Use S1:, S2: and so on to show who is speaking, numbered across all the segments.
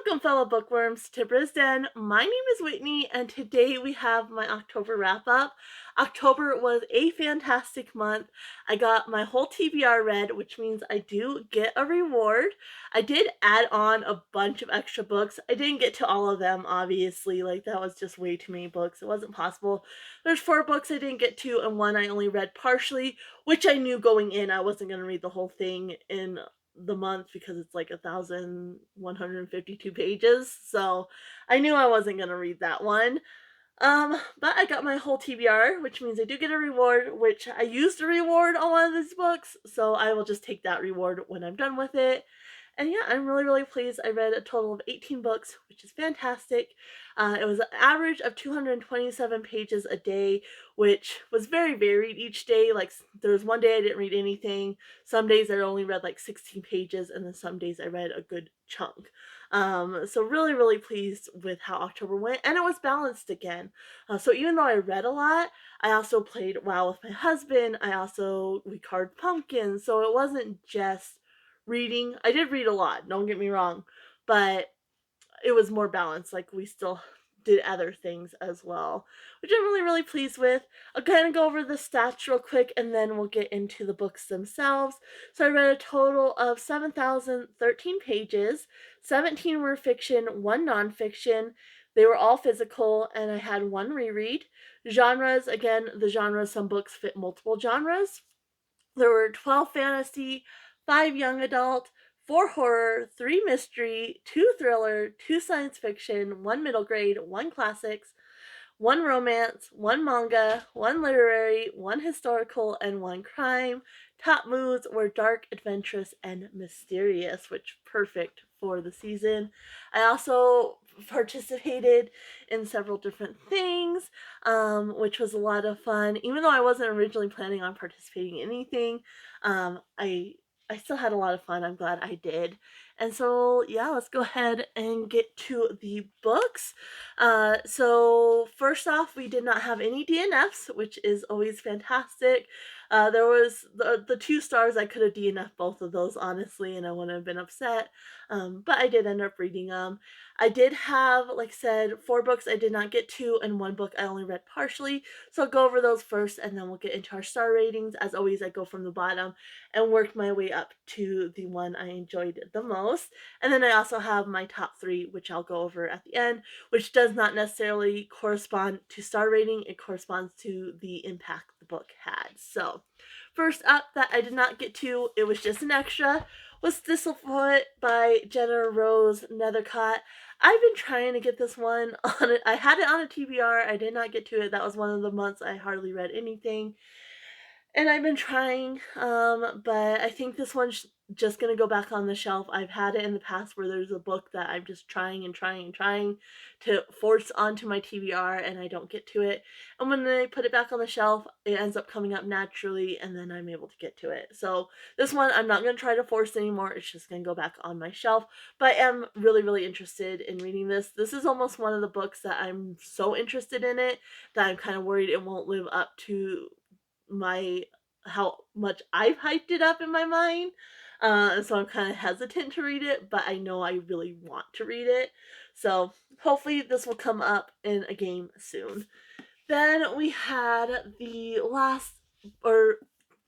S1: Welcome, fellow bookworms, to Brisden. My name is Whitney, and today we have my October wrap-up. October was a fantastic month. I got my whole TBR read, which means I do get a reward. I did add on a bunch of extra books. I didn't get to all of them, obviously. Like, that was just way too many books. It wasn't possible. There's 4 books I didn't get to, and one I only read partially, which I knew going in I wasn't going to read the whole thing in the month because it's like 1,152 pages. So I knew I wasn't going to read that one. But I got my whole TBR, which means I do get a reward, which I used a reward on one of these books. So I will just take that reward when I'm done with it. And yeah, I'm really, really pleased. I read a total of 18 books, which is fantastic. It was an average of 227 pages a day, which was very varied each day. Like, there was one day I didn't read anything. Some days I only read like 16 pages, and then some days I read a good chunk. So really, really pleased with how October went, and it was balanced again. So even though I read a lot, I also played WoW with my husband. We carved pumpkins, so it wasn't just reading. I did read a lot, don't get me wrong, but it was more balanced. Like, we still did other things as well, which I'm really, really pleased with. I'll kind of go over the stats real quick, and then we'll get into the books themselves. So I read a total of 7,013 pages. 17 were fiction, 1 nonfiction. They were all physical, and I had 1 reread. Genres, again, the genres, some books fit multiple genres. There were 12 fantasy, 5 young adult, 4 horror, 3 mystery, 2 thriller, 2 science fiction, 1 middle grade, 1 classics, 1 romance, 1 manga, 1 literary, 1 historical, and 1 crime. Top moods were dark, adventurous, and mysterious, which perfect for the season. I also participated in several different things, which was a lot of fun. Even though I wasn't originally planning on participating in anything, I still had a lot of fun. I'm glad I did. And so, yeah, let's go ahead and get to the books. So first off, we did not have any DNFs, which is always fantastic. There was the 2 stars. I could have DNF'd both of those, honestly, and I wouldn't have been upset. But I did end up reading them. I did have, like I said, 4 books I did not get to, and 1 book I only read partially. So I'll go over those first, and then we'll get into our star ratings. As always, I go from the bottom and work my way up to the one I enjoyed the most. And then I also have my top 3, which I'll go over at the end, which does not necessarily correspond to star rating. It corresponds to the impact the book had. So first up that I did not get to, it was just an extra, was Thistlefoot by Jenna Rose Nethercott. I've been trying to get this one on it. I had it on a TBR. I did not get to it. That was one of the months I hardly read anything. And I've been trying, but I think this one's just gonna go back on the shelf. I've had it in the past where there's a book that I'm just trying and trying and trying to force onto my TBR, and I don't get to it. And when I put it back on the shelf, it ends up coming up naturally, and then I'm able to get to it. So this one, I'm not gonna try to force anymore. It's just gonna go back on my shelf. But I am really, really interested in reading this. This is almost one of the books that I'm so interested in it that I'm kind of worried it won't live up to my how much I've hyped it up in my mind. So I'm kind of hesitant to read it, but I know I really want to read it. So hopefully this will come up in a game soon. Then we had the last, or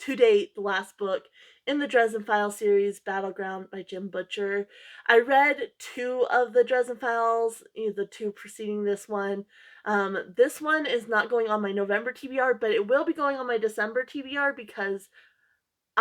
S1: to date, the last book in the Dresden Files series, Battleground by Jim Butcher. I read 2 of the Dresden Files, the 2 preceding this one. This one is not going on my November TBR, but it will be going on my December TBR because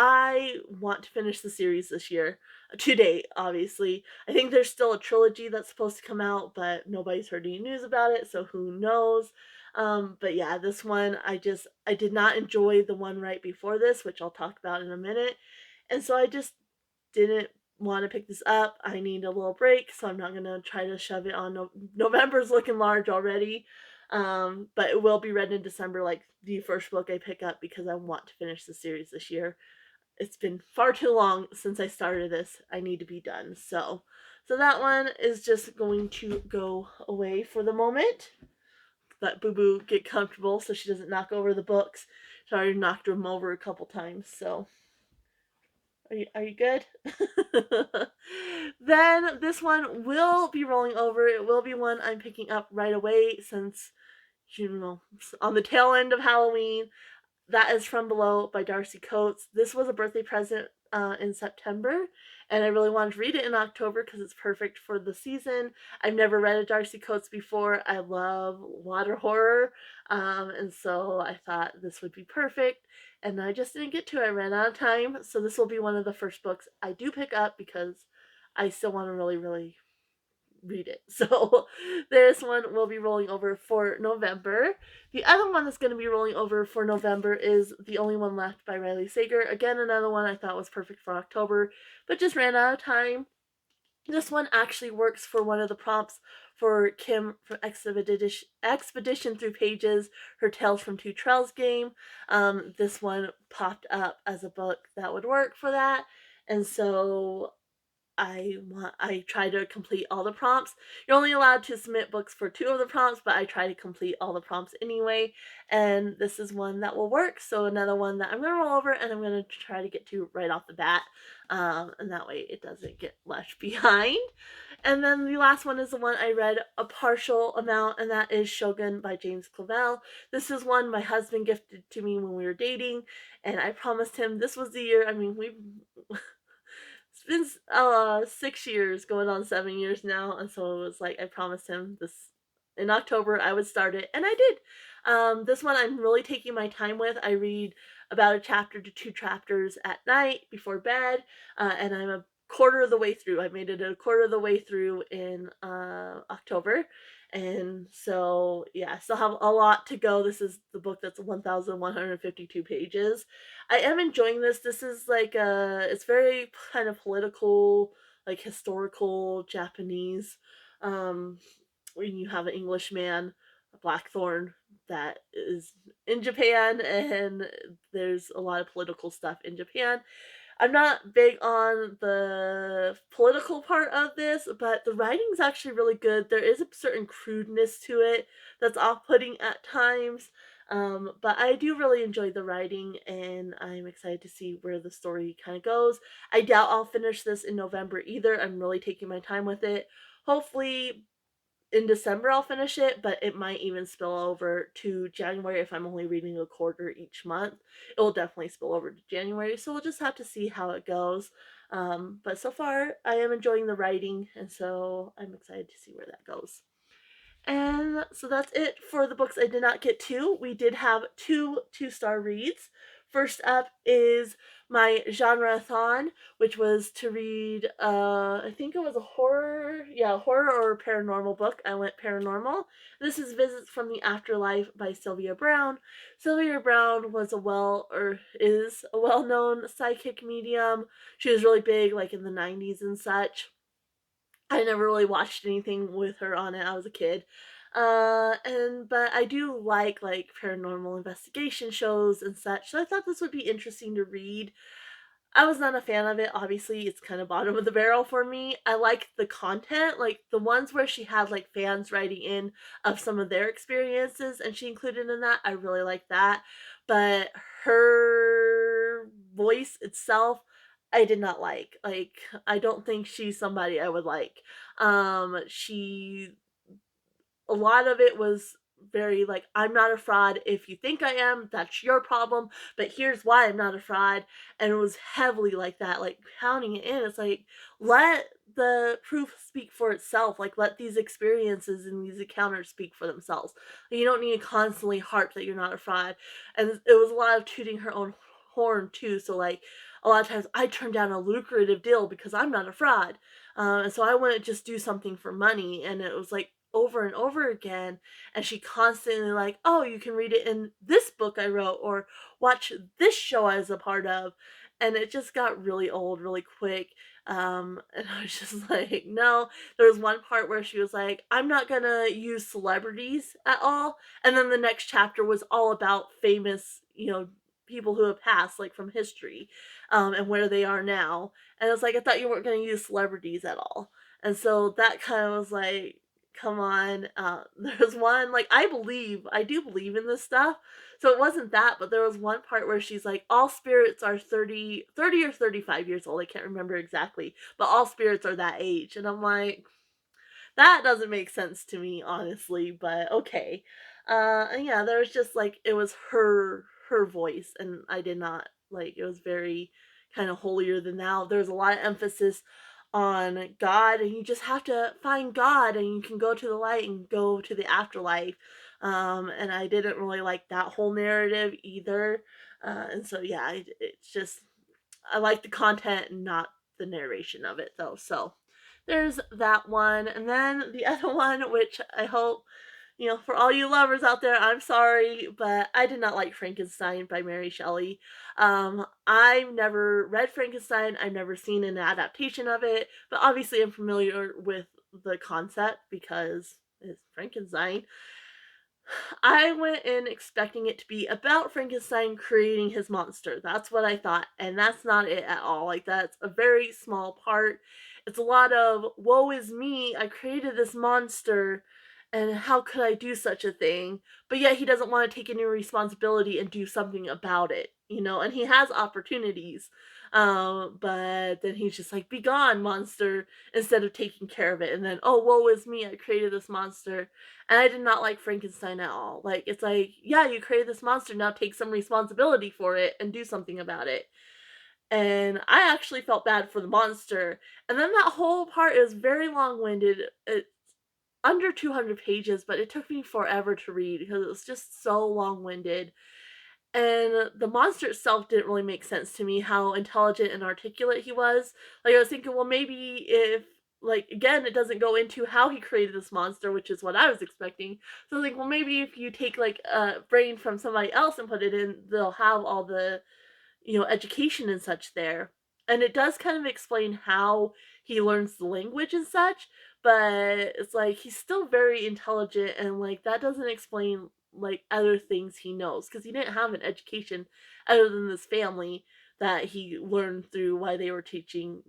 S1: I want to finish the series this year. To date, obviously. I think there's still a trilogy that's supposed to come out, but nobody's heard any news about it, so who knows. But yeah, this one, I did not enjoy the one right before this, which I'll talk about in a minute. And so I just didn't want to pick this up. I need a little break, so I'm not going to try to shove it on. November's looking large already. But it will be read in December, like the first book I pick up, because I want to finish the series this year. It's been far too long since I started this. I need to be done. So that one is just going to go away for the moment. Let Boo Boo get comfortable so she doesn't knock over the books. She already knocked them over a couple times. So Are you good? Then this one will be rolling over. It will be one I'm picking up right away since, on the tail end of Halloween. That is From Below by Darcy Coates. This was a birthday present in September, and I really wanted to read it in October because it's perfect for the season. I've never read a Darcy Coates before. I love water horror, and so I thought this would be perfect. And I just didn't get to it. I ran out of time, so this will be one of the first books I do pick up because I still want to really, really read it. So this one will be rolling over for November. The other one that's going to be rolling over for November is The Only One Left by Riley Sager. Again, another one I thought was perfect for October, but just ran out of time. This one actually works for one of the prompts for Kim from Expedition Through Pages, her Tales from Two Trails game. This one popped up as a book that would work for that. And so I try to complete all the prompts. You're only allowed to submit books for 2 of the prompts, but I try to complete all the prompts anyway. And this is one that will work. So another one that I'm gonna roll over and I'm gonna try to get to right off the bat, and that way it doesn't get left behind. And then the last one is the one I read a partial amount, and that is Shogun by James Clavell. This is one my husband gifted to me when we were dating, and I promised him this was the year. I mean, we've it's been 6 years, going on 7 years now, and so it was like I promised him this in October I would start it, and I did. This one I'm really taking my time with. I read about a chapter to 2 chapters at night before bed, and I'm a quarter of the way through. I made it a quarter of the way through in October. And so, yeah, I still have a lot to go. This is the book that's 1,152 pages. I am enjoying this. This is like it's very kind of political, like historical Japanese. Um, when you have an English man, a Blackthorn, that is in Japan, and there's a lot of political stuff in Japan. I'm not big on the political part of this, but the writing's actually really good. There is a certain crudeness to it that's off-putting at times, but I do really enjoy the writing, and I'm excited to see where the story kind of goes. I doubt I'll finish this in November either. I'm really taking my time with it. Hopefully, in December I'll finish it, but it might even spill over to January if I'm only reading a quarter each month. It will definitely spill over to January, so we'll just have to see how it goes. But so far, I am enjoying the writing, and so I'm excited to see where that goes. And so that's it for the books I did not get to. We did have two-star reads. First up is my genre-a-thon, which was to read, I think it was a horror or paranormal book. I went paranormal. This is Visits from the Afterlife by Sylvia Browne. Sylvia Browne is a well-known psychic medium. She was really big, like in the 90s and such. I never really watched anything with her on it. I was a kid. But I do like paranormal investigation shows and such. So I thought this would be interesting to read. I was not a fan of it. Obviously, it's kind of bottom of the barrel for me. I like the content, like the ones where she had like fans writing in of some of their experiences and she included in that. I really like that. But her voice itself, I did not like. Like, I don't think she's somebody I would like. She A lot of it was very like, I'm not a fraud. If you think I am, that's your problem, but here's why I'm not a fraud. And it was heavily like that, like pounding it in. It's like, let the proof speak for itself. Like, let these experiences and these encounters speak for themselves. You don't need to constantly harp that you're not a fraud. And it was a lot of tooting her own horn too. So like, a lot of times I turned down a lucrative deal because I'm not a fraud, and so I wouldn't just do something for money. And it was like over and over again, and she constantly like, oh, you can read it in this book I wrote, or watch this show I was a part of. And it just got really old really quick. And I was just like, no. There was one part where she was like, I'm not gonna use celebrities at all, and then the next chapter was all about famous, people who have passed, like from history, and where they are now. And it's like, I thought you weren't going to use celebrities at all. And so that kind of was like, come on. There's one, like, I do believe in this stuff. So it wasn't that, but there was one part where she's like, all spirits are 30 or 35 years old. I can't remember exactly, but all spirits are that age. And I'm like, that doesn't make sense to me, honestly, but okay. And yeah, there was just like it was her voice, and I did not like it was very kind of holier than thou. There's a lot of emphasis on God, and you just have to find God, and you can go to the light and go to the afterlife. And I didn't really like that whole narrative either. And so yeah, it's just I like the content and not the narration of it though. So there's that one. And then the other one, which I hope, for all you lovers out there, I'm sorry, but I did not like Frankenstein by Mary Shelley. I've never read Frankenstein, I've never seen an adaptation of it, but obviously I'm familiar with the concept because it's Frankenstein. I went in expecting it to be about Frankenstein creating his monster. That's what I thought, and that's not it at all. Like, that's a very small part. It's a lot of, woe is me, I created this monster, and how could I do such a thing? But yet he doesn't want to take any responsibility and do something about it, and he has opportunities. But then he's just like, be gone, monster, instead of taking care of it. And then, oh, woe is me, I created this monster, and I did not like Frankenstein at all. Like, it's like, yeah, you created this monster, now take some responsibility for it and do something about it. And I actually felt bad for the monster. And then that whole part is very long winded. It's under 200 pages, but it took me forever to read because it was just so long winded. And the monster itself didn't really make sense to me, how intelligent and articulate he was. Like, I was thinking, well, maybe if, like, again, it doesn't go into how he created this monster, which is what I was expecting. So I was like, well, maybe if you take, like, a brain from somebody else and put it in, they'll have all the, education and such there. And it does kind of explain how he learns the language and such, but it's like he's still very intelligent, and like that doesn't explain like other things he knows because he didn't have an education other than this family that he learned through why they were teaching,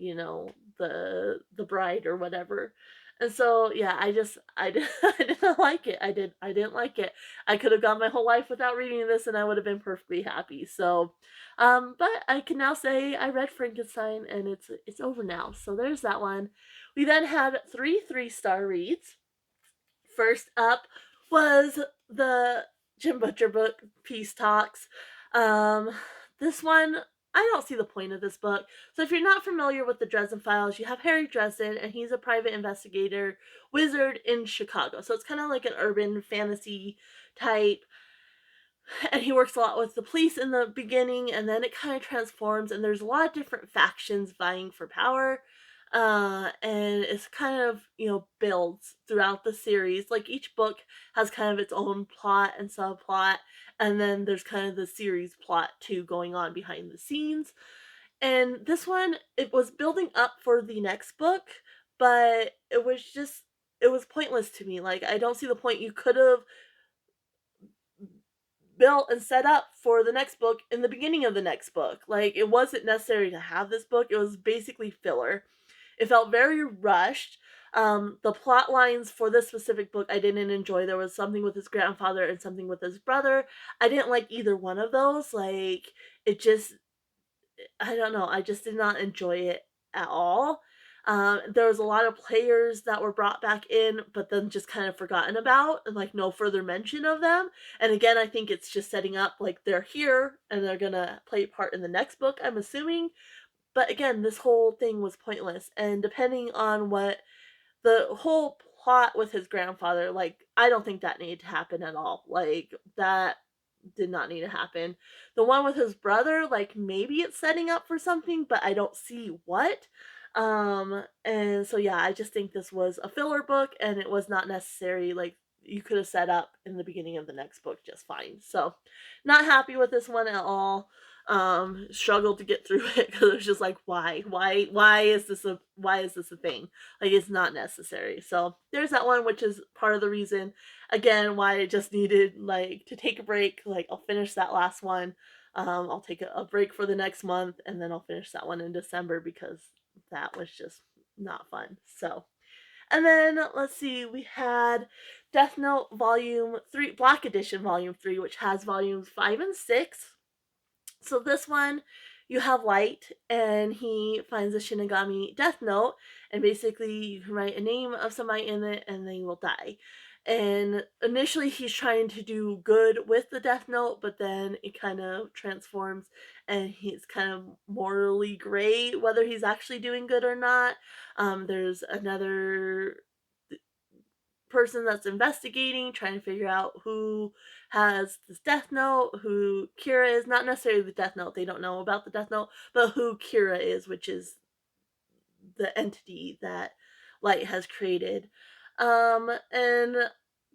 S1: the bride or whatever. And so yeah, I did I didn't like it. I didn't like it. I could have gone my whole life without reading this and I would have been perfectly happy. So but I can now say I read Frankenstein and it's over now. So there's that one. We then had three-star reads. First up was the Jim Butcher book, Peace Talks. Um, this one, I don't see the point of this book. So if you're not familiar with the Dresden Files, you have Harry Dresden, and he's a private investigator wizard in Chicago. So it's kind of like an urban fantasy type, and he works a lot with the police in the beginning, and then it kind of transforms, and there's a lot of different factions vying for power. And it's kind of, builds throughout the series. Like, each book has kind of its own plot and subplot, and then there's kind of the series plot too going on behind the scenes. And this one, it was building up for the next book, but it was pointless to me. Like, I don't see the point. You could have built and set up for the next book in the beginning of the next book. Like, it wasn't necessary to have this book. It was basically filler. It felt very rushed. The plot lines for this specific book I didn't enjoy. There was something with his grandfather and something with his brother. I didn't like either one of those. Like, it just, I don't know, I just did not enjoy it at all. There was a lot of players that were brought back in, but then just kind of forgotten about, and like no further mention of them. And again, I think it's just setting up like they're here and they're gonna play a part in the next book, I'm assuming. But again, this whole thing was pointless. And depending on what the whole plot with his grandfather, like, I don't think that needed to happen at all. Like, that did not need to happen. The one with his brother, like, maybe it's setting up for something, but I don't see what. And so yeah, I just think this was a filler book and it was not necessary. Like, you could have set up in the beginning of the next book just fine. So not happy with this one at all. Struggled to get through it because it was just like, why is this a thing? Like, it's not necessary. So there's that one, which is part of the reason again why I just needed like to take a break. Like, I'll finish that last one. I'll take a break for the next month and then I'll finish that one in December because that was just not fun. So And then let's see, we had Death Note Volume 3, Black Edition Volume 3, which has volumes 5 and 6. So this one, you have Light, and he finds a Shinigami Death Note, and basically you can write a name of somebody in it, and they will die. And initially he's trying to do good with the Death Note, but then it kind of transforms, and he's kind of morally gray whether he's actually doing good or not. There's another person that's investigating, trying to figure out who has this Death Note, who Kira is, not necessarily the Death Note, they don't know about the Death Note, but who Kira is, which is the entity that Light has created. And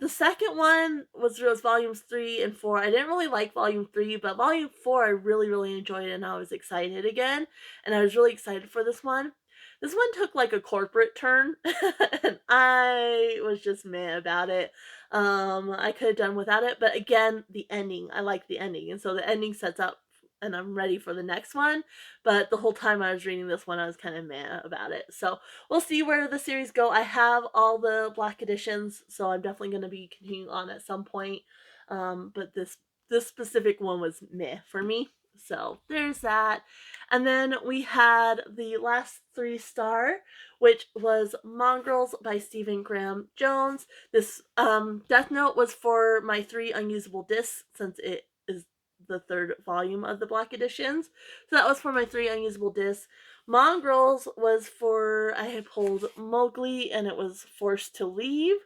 S1: the second one was volumes 3 and 4. I didn't really like volume 3, but volume 4 I really, really enjoyed, and I was excited again. And I was really excited for this one. This one took like a corporate turn, and I was just mad about it. I could have done without it, but again, the ending. I like the ending, and so the ending sets up, and I'm ready for the next one. But the whole time I was reading this one, I was kind of mad about it. So we'll see where the series go. I have all the Black editions, so I'm definitely going to be continuing on at some point. But this specific one was meh for me. So there's that. And then we had the last 3-star, which was Mongrels by Stephen Graham Jones. This Death Note was for my 3 unusable discs, since it is the 3rd volume of the Black editions. So that was for my 3 unusable discs. Mongrels was for, I had pulled Mowgli, and it was Forced to Leave.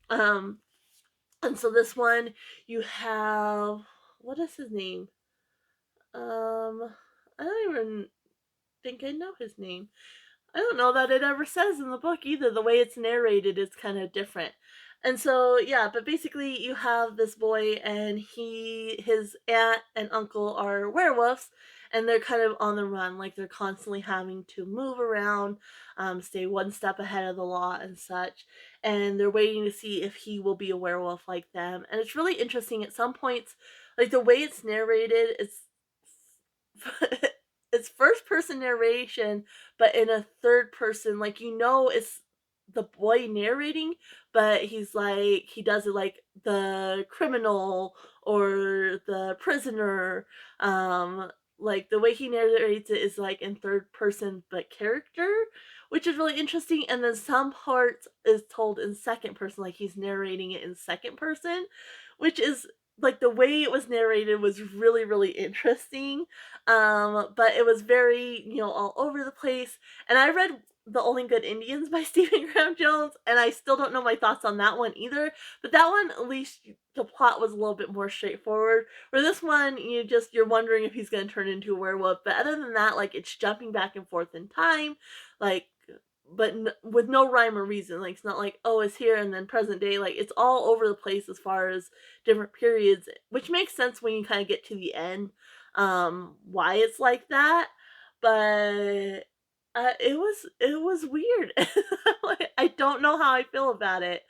S1: And so this one, you have, what is his name? I don't even think I know his name. I don't know that it ever says in the book either. The way it's narrated is kind of different. And so, yeah, but basically you have this boy, and his aunt and uncle are werewolves, and they're kind of on the run. Like, they're constantly having to move around, stay one step ahead of the law and such. And they're waiting to see if he will be a werewolf like them. And it's really interesting at some points, like the way it's narrated, it's first person narration, but in a third person, like, it's the boy narrating, but he does it like the criminal or the prisoner. Like, the way he narrates it is like in third person but character, which is really interesting. And then some parts is told in second person, like he's narrating it in second person, which is, like, the way it was narrated was really, really interesting. But it was very, all over the place. And I read The Only Good Indians by Stephen Graham Jones, and I still don't know my thoughts on that one either. But that one, at least the plot was a little bit more straightforward. Where this one, you're wondering if he's going to turn into a werewolf. But other than that, like, it's jumping back and forth in time, like, but with no rhyme or reason. Like, it's not like, oh, it's here and then present day. Like, it's all over the place as far as different periods, which makes sense when you kind of get to the end, why it's like that. But it was weird. Like, I don't know how I feel about it.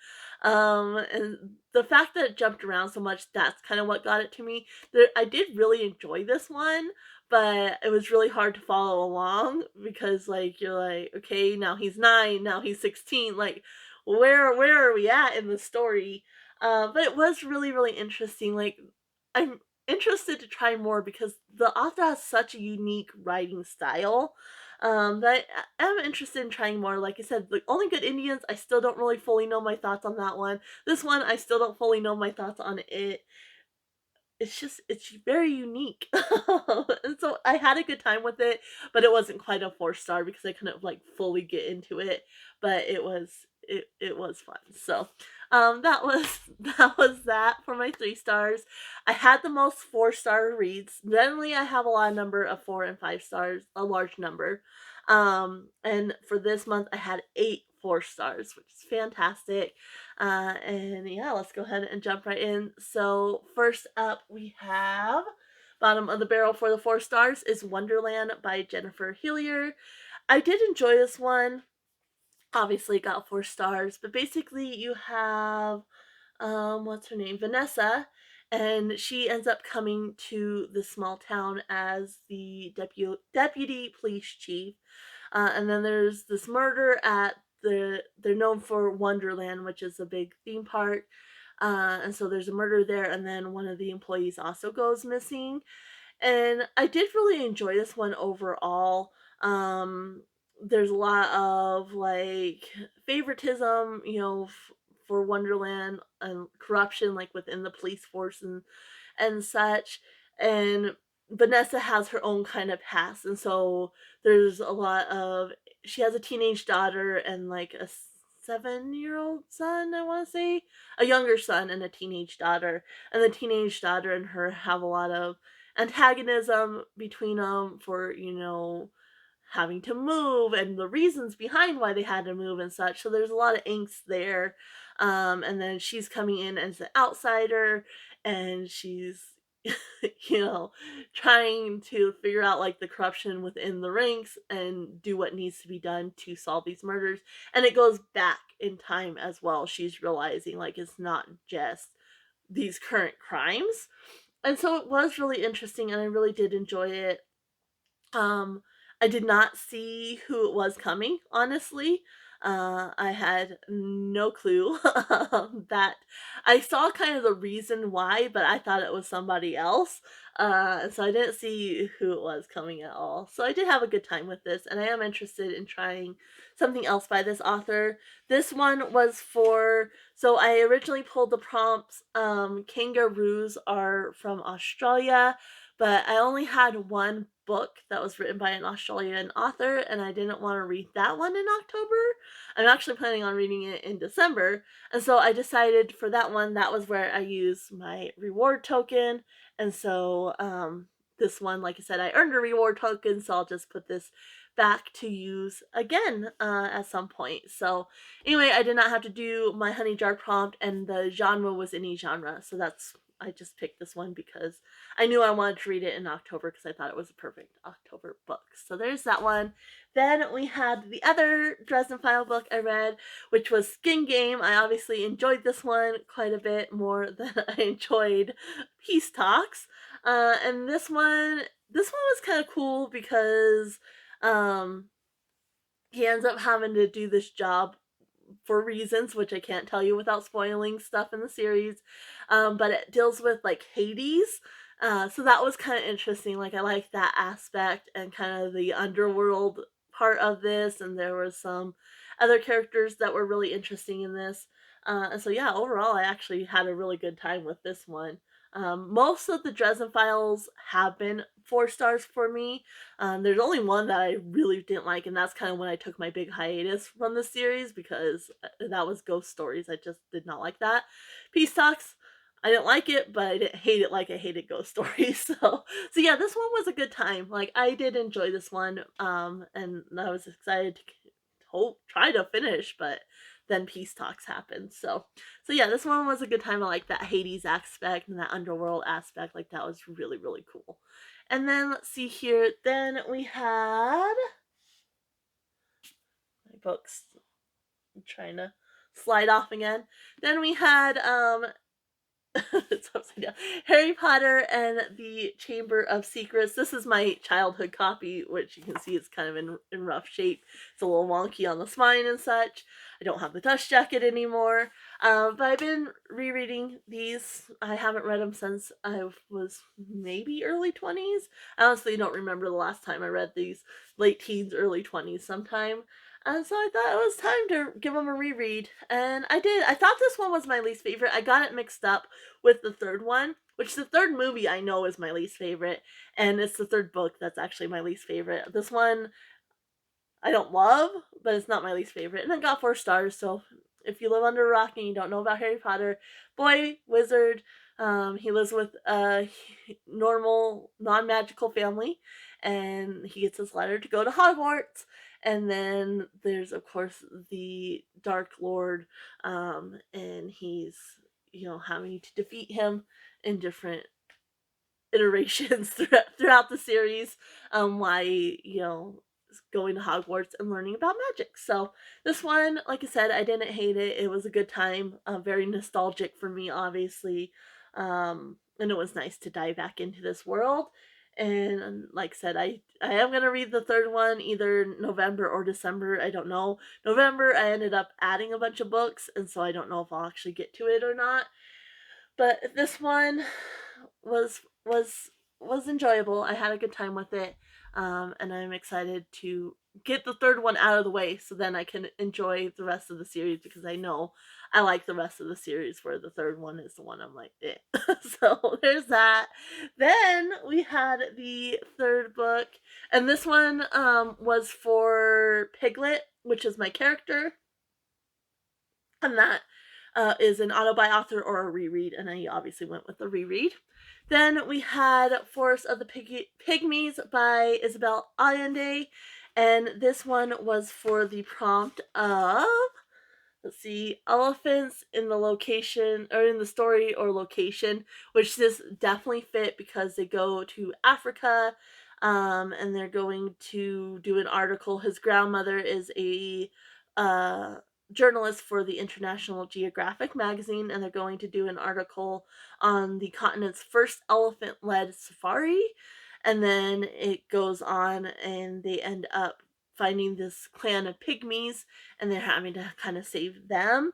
S1: And the fact that it jumped around so much, that's kind of what got it to me. I did really enjoy this one, but it was really hard to follow along, because, like, you're like, okay, now he's 9, now he's 16, like, where are we at in the story? But it was really, really interesting. Like, I'm interested to try more, because the author has such a unique writing style, that I'm interested in trying more. Like I said, The Only Good Indians, I still don't really fully know my thoughts on that one. This one, I still don't fully know my thoughts on it. It's very unique. And so I had a good time with it, but it wasn't quite a 4-star, because I couldn't, like, fully get into it. But it was fun. So that was that for my 3 stars. I had the most 4-star reads. Generally I have a lot of number of 4 and 5 stars, a large number. And for this month I had 8 4-stars, which is fantastic. And yeah, let's go ahead and jump right in. So first up, we have bottom of the barrel for the 4 stars is Wonderland by Jennifer Hillier. I did enjoy this one. Obviously, got 4 stars, but basically, you have what's her name, Vanessa, and she ends up coming to the small town as the deputy police chief. And then there's this murder at they're known for Wonderland, which is a big theme park. And so there's a murder there, and then one of the employees also goes missing. And I did really enjoy this one overall. Um, there's a lot of like favoritism, for Wonderland and corruption, like within the police force and such. And Vanessa has her own kind of past, and so there's a lot of she has a teenage daughter and like a 7-year-old son, I want to say, a younger son and a teenage daughter, and the teenage daughter and her have a lot of antagonism between them for having to move and the reasons behind why they had to move and such. So there's a lot of angst there. And then she's coming in as an outsider, and she's you know trying to figure out like the corruption within the ranks and do what needs to be done to solve these murders. And it goes back in time as well. She's realizing like it's not just these current crimes. And so it was really interesting, and I really did enjoy it. um, I did not see who it was coming, honestly. I had no clue that I saw kind of the reason why, but I thought it was somebody else. So I didn't see who it was coming at all. So I did have a good time with this, and I am interested in trying something else by this author. This one was for, so I originally pulled the prompts. Kangaroos are from Australia, but I only had one book that was written by an Australian author, and I didn't want to read that one in October. I'm actually planning on reading it in December, and so I decided for that one, that was where I used my reward token. And so this one, like I said, I earned a reward token, so I'll just put this back to use again at some point. So anyway, I did not have to do my honey jar prompt, and the genre was any genre, so I just picked this one because I knew I wanted to read it in October because I thought it was a perfect October book. So there's that one. Then we had the other Dresden File book I read, which was Skin Game. I obviously enjoyed this one quite a bit more than I enjoyed Peace Talks. And this one was kind of cool because um, he ends up having to do this job for reasons which I can't tell you without spoiling stuff in the series. But it deals with like Hades. So that was kind of interesting. Like I like that aspect and kind of the underworld part of this. And there were some other characters that were really interesting in this. And so yeah, overall I actually had a really good time with this one. Most of the Dresden Files have been 4 stars for me. There's only one that I really didn't like, and that's kind of when I took my big hiatus from the series because that was Ghost Stories. I just did not like that. Peace Talks, I didn't like it, but I didn't hate it like I hated Ghost Stories. So yeah, this one was a good time. Like I did enjoy this one, and I was excited to try to finish, but then Peace Talks happened. So yeah, this one was a good time. I like that Hades aspect and that underworld aspect. Like that was really really cool. And then let's see here. Then we had my books. I'm trying to slide off again. Then we had it's upside down. Harry Potter and the Chamber of Secrets. This is my childhood copy, which you can see is kind of in rough shape. It's a little wonky on the spine and such. I don't have the dust jacket anymore. But I've been rereading these. I haven't read them since I was maybe early 20s. I honestly don't remember the last time I read these. Late teens, early 20s sometime. And so I thought it was time to give them a reread. And I did. I thought this one was my least favorite. I got it mixed up with the third one, which the third movie I know is my least favorite. And it's the third book that's actually my least favorite. This one I don't love, but it's not my least favorite. And it got 4 stars, so if you live under a rock and you don't know about Harry Potter, boy, wizard, he lives with a normal, non-magical family, and he gets his letter to go to Hogwarts. And then there's, of course, the Dark Lord, and he's, having to defeat him in different iterations throughout the series, why going to Hogwarts and learning about magic. So this one, like I said, I didn't hate it. It was a good time, very nostalgic for me, obviously, and it was nice to dive back into this world. And like I said, I am gonna read the third one either November or December. I don't know. November I ended up adding a bunch of books, and so I don't know if I'll actually get to it or not. But this one was was enjoyable. I had a good time with it, and I'm excited to get the third one out of the way so then I can enjoy the rest of the series because I know I like the rest of the series. Where the third one is the one I'm like, eh. So there's that. Then we had the third book, and this one was for Piglet, which is my character, and that is an auto-buy author or a reread, and I obviously went with the reread. Then we had Forest of the Pygmies by Isabel Allende, and this one was for the prompt of, let's see, elephants in the location or in the story or location, which this definitely fit because they go to Africa, and they're going to do an article. His grandmother is a uh, journalist for the International Geographic magazine, and they're going to do an article on the continent's first elephant-led safari. And then it goes on, and they end up finding this clan of pygmies, and they're having to kind of save them.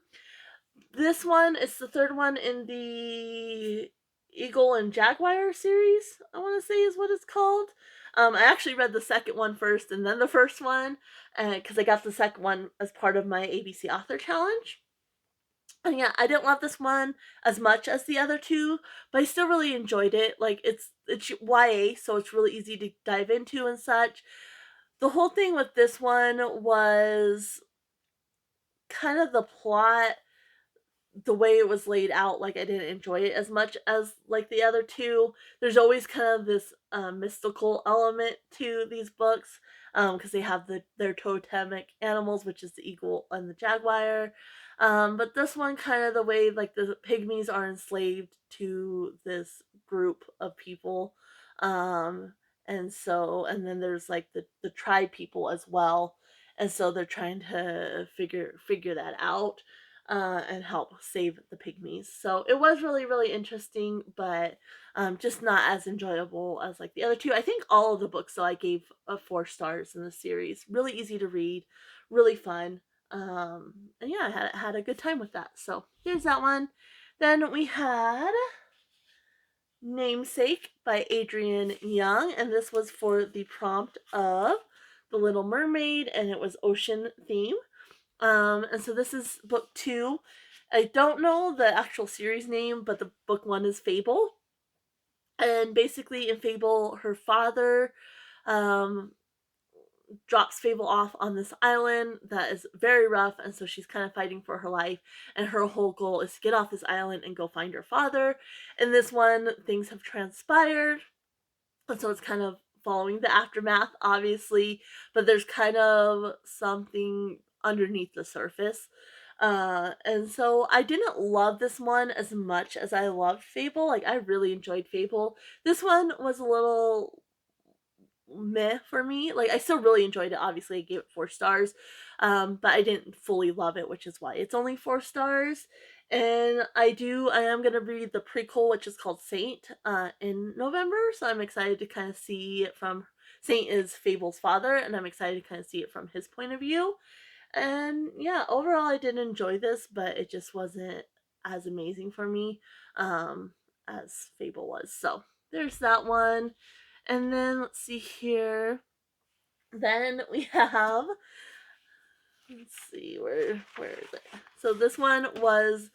S1: This one is the third one in the Eagle and Jaguar series, I want to say is what it's called. I actually read the second one first and then the first one because I got the second one as part of my ABC Author Challenge. And yeah, I didn't love this one as much as the other two, but I still really enjoyed it. Like it's YA, so it's really easy to dive into and such. The whole thing with this one was kind of the plot, the way it was laid out. Like I didn't enjoy it as much as like the other two. There's always kind of this mystical element to these books because they have their totemic animals, which is the eagle and the jaguar. But this one, kind of the way like the pygmies are enslaved to this group of people, and then there's like the tribe people as well, and so they're trying to figure that out and help save the pygmies. So it was really, really interesting, but just not as enjoyable as like the other two. I think all of the books, though, I gave 4 stars in the series. Really easy to read, really fun. And yeah, I had a good time with that. So there's that one. Then we had Namesake by Adrienne Young, and this was for the prompt of The Little Mermaid, and it was ocean theme. And so this is book 2. I don't know the actual series name, but the book 1 is Fable. And basically, in Fable, her father um, drops Fable off on this island that is very rough, and so she's kind of fighting for her life. And her whole goal is to get off this island and go find her father. In this one, things have transpired, and so it's kind of following the aftermath, obviously, but there's kind of something underneath the surface. And so I didn't love this one as much as I loved Fable. Like, I really enjoyed Fable. This one was a little meh for me. Like, I still really enjoyed it. Obviously, I gave it 4 stars, but I didn't fully love it, which is why it's only 4 stars. And I am gonna read the prequel, which is called Saint, in November. So I'm excited to kind of see it from Saint is Fable's father, and I'm excited to kind of see it from his point of view. And yeah, overall, I did enjoy this, but it just wasn't as amazing for me as Fable was. So there's that one. And then let's see here. Then we have, let's see, where is it? So this one was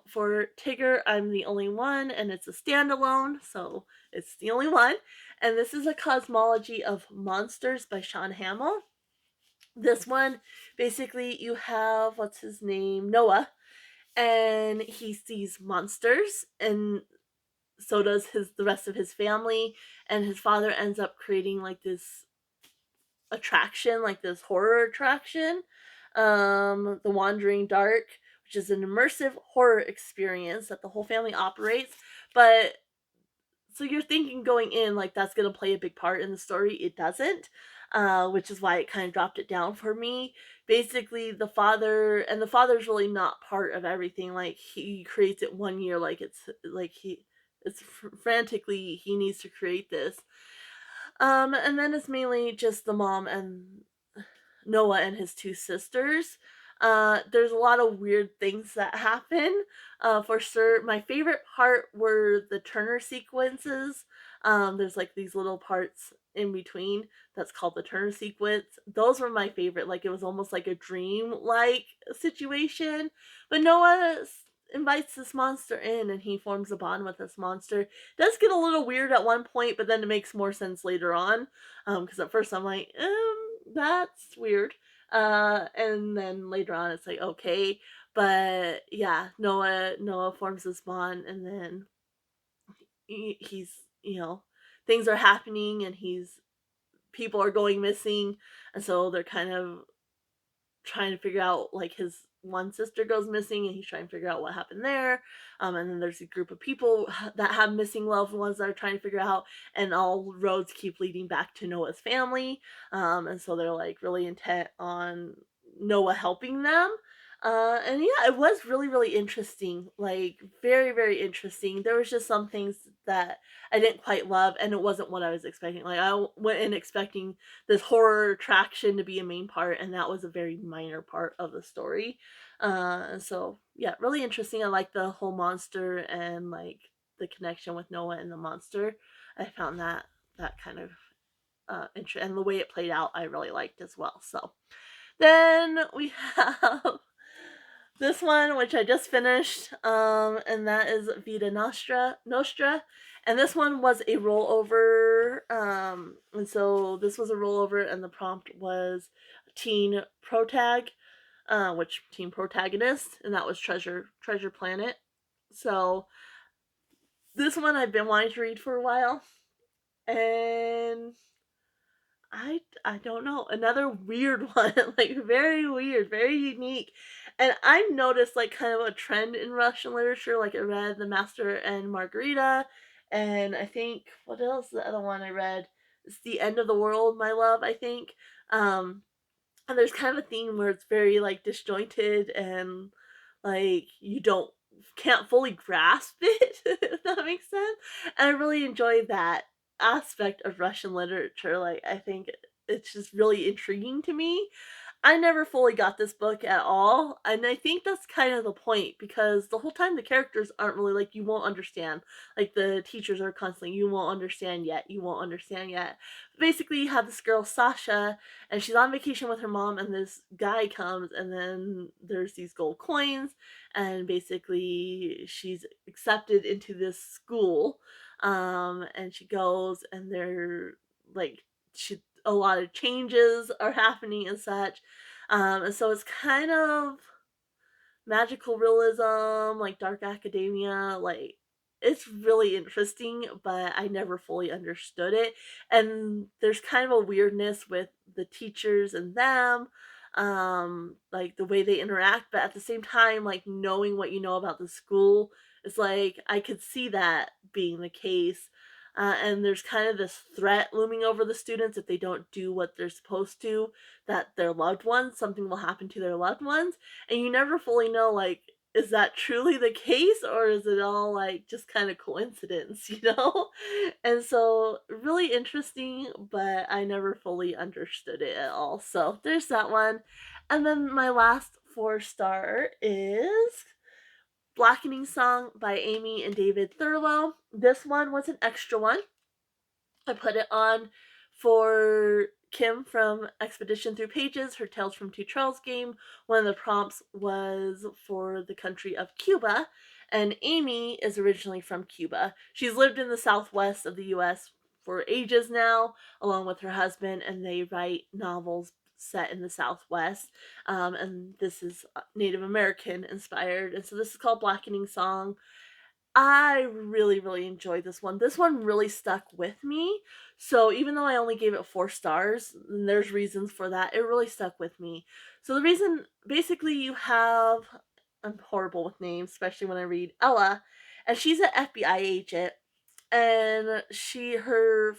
S1: for Tigger, I'm the Only One, and it's a standalone, so it's the only one. And this is a Cosmology of Monsters by Shaun Hamill. This one, basically, you have, what's his name? Noah, and he sees monsters, and so does the rest of his family, and his father ends up creating like this attraction, like this horror attraction, the Wandering Dark, which is an immersive horror experience that the whole family operates. But so you're thinking going in like that's gonna play a big part in the story. It doesn't, which is why it kind of dropped it down for me. Basically, the father's really not part of everything. Like he creates it one year, like it's like it's frantically he needs to create this. And then it's mainly just the mom and Noah and his two sisters. There's a lot of weird things that happen. For sure, my favorite part were the Turner sequences. There's like these little parts in between that's called the Turner sequence. Those were my favorite. Like it was almost like a dream like situation. But Noah invites this monster in and he forms a bond with this monster. It does get a little weird at one point, but then it makes more sense later on. Because at first I'm like, that's weird. And then later on it's like, okay. But yeah, Noah forms this bond, and then he's, things are happening, and people are going missing, and so they're kind of trying to figure out, like, his one sister goes missing and he's trying to figure out what happened there. And then there's a group of people that have missing loved ones that are trying to figure out, and all roads keep leading back to Noah's family. And so they're like really intent on Noah helping them. And yeah, it was really, really interesting. Like, very, very interesting. There was just some things that I didn't quite love, and it wasn't what I was expecting. Like, I went in expecting this horror attraction to be a main part, and that was a very minor part of the story. So yeah, really interesting. I like the whole monster and like the connection with Noah and the monster. I found that kind of interesting, and the way it played out I really liked as well. So then we have this one, which I just finished, and that is Vita Nostra. And this one was a rollover, and so this was a rollover, and the prompt was teen protag, which teen protagonist, and that was Treasure Planet. So this one I've been wanting to read for a while, and I don't know, another weird one, like very weird, very unique. And I've noticed like kind of a trend in Russian literature. Like I read The Master and Margarita, and I think what else? The other one I read is The End of the World, My Love, I think. Um, and there's kind of a theme where it's very like disjointed, and like you can't fully grasp it, if that makes sense. And I really enjoy that aspect of Russian literature. Like I think it's just really intriguing to me. I never fully got this book at all, and I think that's kind of the point, because the whole time the characters aren't really like, you won't understand. Like the teachers are constantly, you won't understand yet, you won't understand yet. Basically, you have this girl Sasha, and she's on vacation with her mom, and this guy comes, and then there's these gold coins, and basically she's accepted into this school, and she goes, and they're like, she a lot of changes are happening and such. And so it's kind of magical realism, like dark academia, like it's really interesting, but I never fully understood it. And there's kind of a weirdness with the teachers and them, like the way they interact, but at the same time, like knowing what you know about the school, it's like I could see that being the case. And there's kind of this threat looming over the students if they don't do what they're supposed to, that their loved ones, something will happen to their loved ones, and you never fully know, like, is that truly the case, or is it all like just kind of coincidence, you know? And so really interesting, but I never fully understood it at all. So there's that one. And then my last 4-star is Blackening Song by Amy and David Thurlow. This one was an extra one. I put it on for Kim from Expedition Through Pages, her Tales from Two Trails game. One of the prompts was for the country of Cuba, and Amy is originally from Cuba. She's lived in the southwest of the US for ages now, along with her husband, and they write novels set in the southwest. And this is Native American inspired, and so this is called Blackening Song. I really, really enjoyed this one. This one really stuck with me. So even though I only gave it 4 stars, and there's reasons for that, it really stuck with me. So the reason, basically, you have, I'm horrible with names, especially when I read Ella, and she's an FBI agent, and her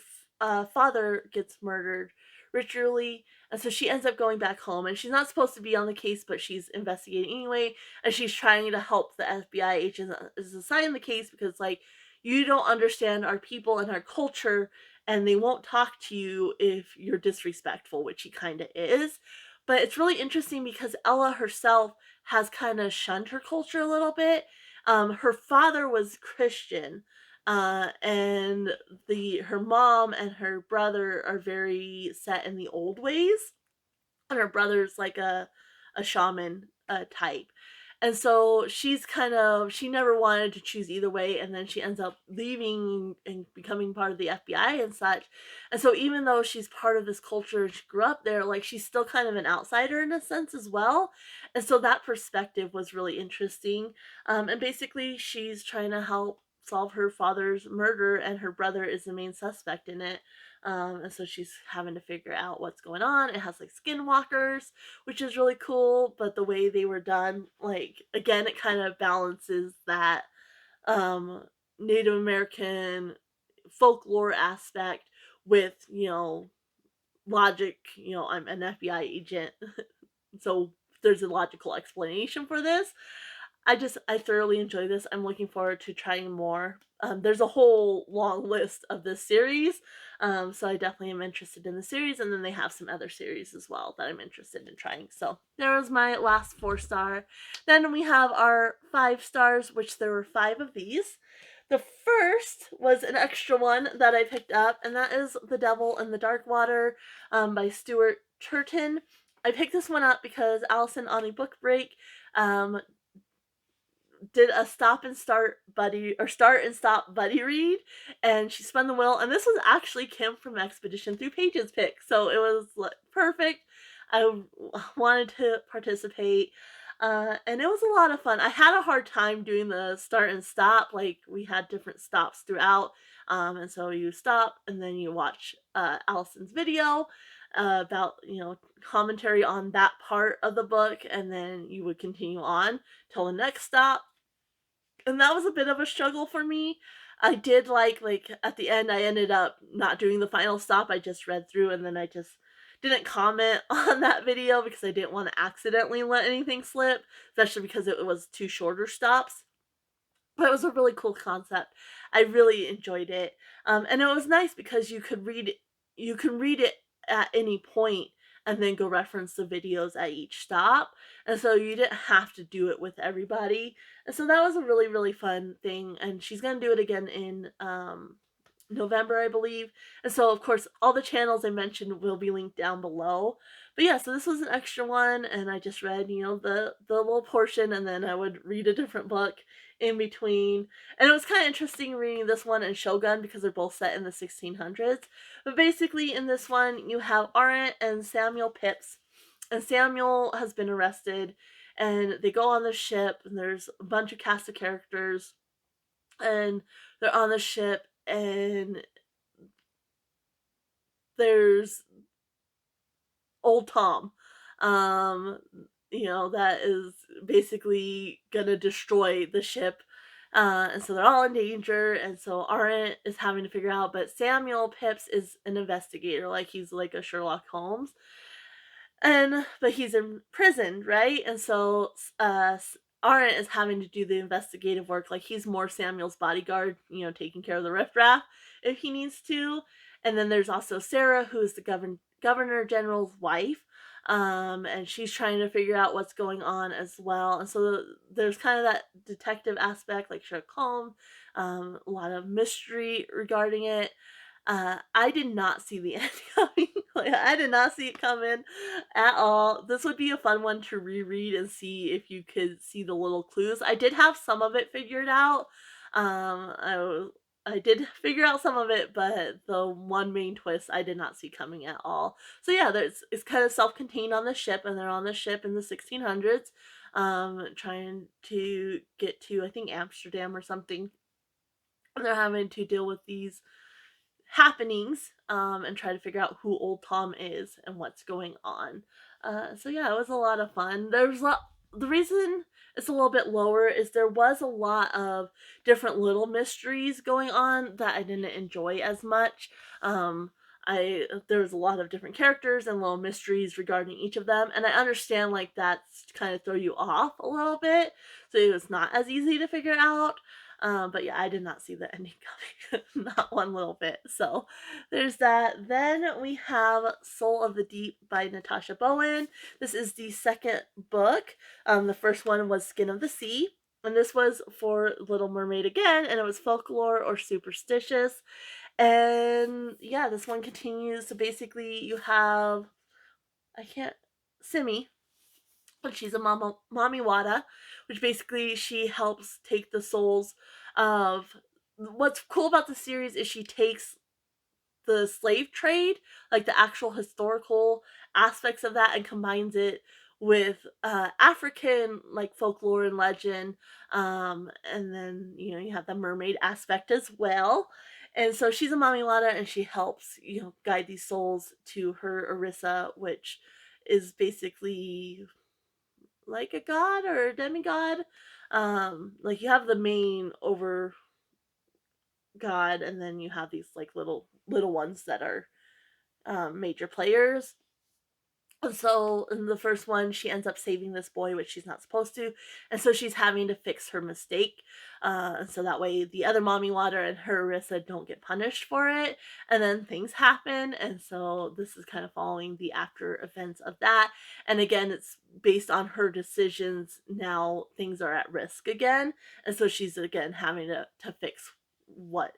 S1: father gets murdered ritually, and so she ends up going back home, and she's not supposed to be on the case, but she's investigating anyway, and she's trying to help the FBI agent that is assigned the case, because like you don't understand our people and our culture, and they won't talk to you if you're disrespectful, which he kind of is. But it's really interesting because Ella herself has kind of shunned her culture a little bit. Her father was Christian, and the her mom and her brother are very set in the old ways, and her brother's like a shaman type. And so she never wanted to choose either way, and then she ends up leaving and becoming part of the FBI and such. And so even though she's part of this culture and she grew up there, like she's still kind of an outsider in a sense as well. And so that perspective was really interesting. And basically she's trying to help solve her father's murder, and her brother is the main suspect in it. And so she's having to figure out what's going on. It has like skinwalkers, which is really cool, but the way they were done, like again, it kind of balances that um, Native American folklore aspect with, logic. I'm an FBI agent, so there's a logical explanation for this. I thoroughly enjoy this. I'm looking forward to trying more. There's a whole long list of this series, so I definitely am interested in the series, and then they have some other series as well that I'm interested in trying. So there was my last 4-star. Then we have our 5 stars, which there were 5 of these. The first was an extra one that I picked up, and that is The Devil in the Dark Water by Stuart Turton. I picked this one up because Allison on a book break did a start and stop buddy read, and she spun the wheel, and this was actually Kim from Expedition Through Pages pick, so it was like perfect. I wanted to participate, and it was a lot of fun. I had a hard time doing the start and stop. Like we had different stops throughout, and so you stop and then you watch Allison's video about commentary on that part of the book, and then you would continue on till the next stop. And that was a bit of a struggle for me. I did like at the end I ended up not doing the final stop. I just read through, and then I just didn't comment on that video because I didn't want to accidentally let anything slip, especially because it was 2 shorter stops. But it was a really cool concept. I really enjoyed it. And it was nice because you can read it at any point and then go reference the videos at each stop. And so you didn't have to do it with everybody. And so that was a really, really fun thing. And she's going to do it again in November, I believe. And so, of course, all the channels I mentioned will be linked down below. But yeah, so this was an extra one, and I just read, the little portion, and then I would read a different book in between. And it was kind of interesting reading this one and Shogun because they're both set in the 1600s. But basically, in this one, you have Arendt and Samuel Pepys, and Samuel has been arrested, and they go on the ship, and there's a bunch of cast of characters, and they're on the ship, and there's old Tom, um, that is basically gonna destroy the ship. And so they're all in danger, and so Arendt is having to figure out, but Samuel Pepys is an investigator, like he's like a Sherlock Holmes. But he's imprisoned, right? And so Arendt is having to do the investigative work. Like he's more Samuel's bodyguard, taking care of the riffraff if he needs to. And then there's also Sarah, who is the governor general's wife. And she's trying to figure out what's going on as well. And so there's kind of that detective aspect, like Sherlock Holmes, a lot of mystery regarding it. I did not see the end coming. Like, I did not see it coming at all. This would be a fun one to reread and see if you could see the little clues. I did have some of it figured out. I did figure out some of it, but the one main twist I did not see coming at all. So yeah, it's kind of self-contained on the ship, and they're on the ship in the 1600s, trying to get to, I think, Amsterdam or something. And they're having to deal with these happenings, and try to figure out who old Tom is and what's going on. So yeah, it was a lot of fun. The reason it's a little bit lower is there was a lot of different little mysteries going on that I didn't enjoy as much. There was a lot of different characters and little mysteries regarding each of them, and I understand like that's kind of throw you off a little bit, so it was not as easy to figure out. But yeah, I did not see the ending coming, not one little bit. So there's that. Then we have Soul of the Deep by Natasha Bowen. This is the second book. The first one was Skin of the Sea. And this was for Little Mermaid again, and it was folklore or superstitious. And yeah, this one continues. So basically, you have Simi, and she's a mommy wada, which basically she helps take the souls of. What's cool about the series is she takes the slave trade, like the actual historical aspects of that, and combines it with African like folklore and legend. And then you have the mermaid aspect as well. And so she's a mommy wada, and she helps guide these souls to her Orisa, which is basically like a god or a demigod. Like you have the main over god, and then you have these like little ones that are major players. And so in the first one, she ends up saving this boy, which she's not supposed to, and so she's having to fix her mistake. And so that way, the other mommy water and her Orisa don't get punished for it. And then things happen, and so this is kind of following the after events of that. And again, it's based on her decisions. Now things are at risk again, and so she's again having to fix what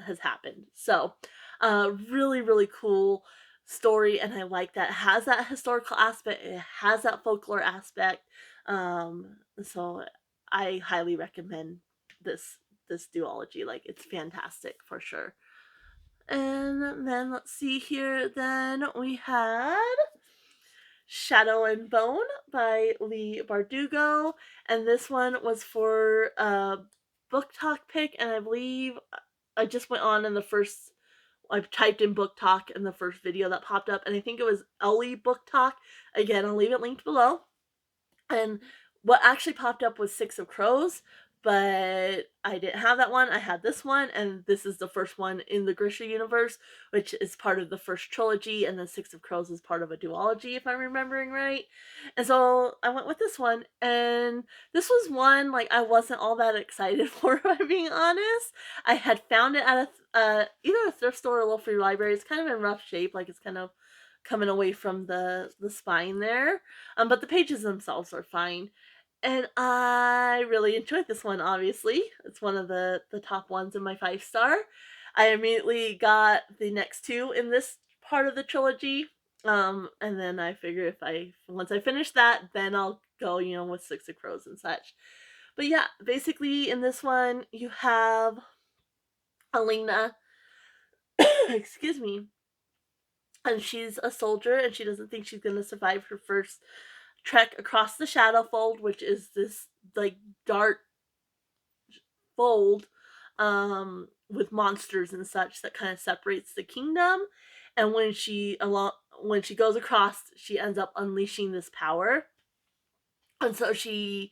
S1: has happened. So, really, really cool story, and I like that. It has that historical aspect, it has that folklore aspect. So I highly recommend this this duology. Like it's fantastic for sure. And then let's see here. Then we had Shadow and Bone by Leigh Bardugo, and this one was for book talk pick, and I believe I just went on in the first. I typed in book talk in the first video that popped up, and I think it was Ellie book talk. Again, I'll leave it linked below. And what actually popped up was Six of Crows, but I didn't have that one. I had this one, and this is the first one in the Grisha universe, which is part of the first trilogy, and then Six of Crows is part of a duology, if I'm remembering right. And so I went with this one, and this was one like I wasn't all that excited for, if I'm being honest. I had found it at either a thrift store or a local free library. It's kind of in rough shape, like it's kind of coming away from the spine there. But the pages themselves are fine. And I really enjoyed this one, obviously. It's one of the top ones in my 5-star. I immediately got the next two in this part of the trilogy. And then I figure once I finish that, then I'll go, with Six of Crows and such. But yeah, basically in this one, you have Alina, excuse me, and she's a soldier, and she doesn't think she's gonna survive her first trek across the Shadowfold, which is this like dark fold with monsters and such that kind of separates the kingdom. And when she goes across, she ends up unleashing this power, and so she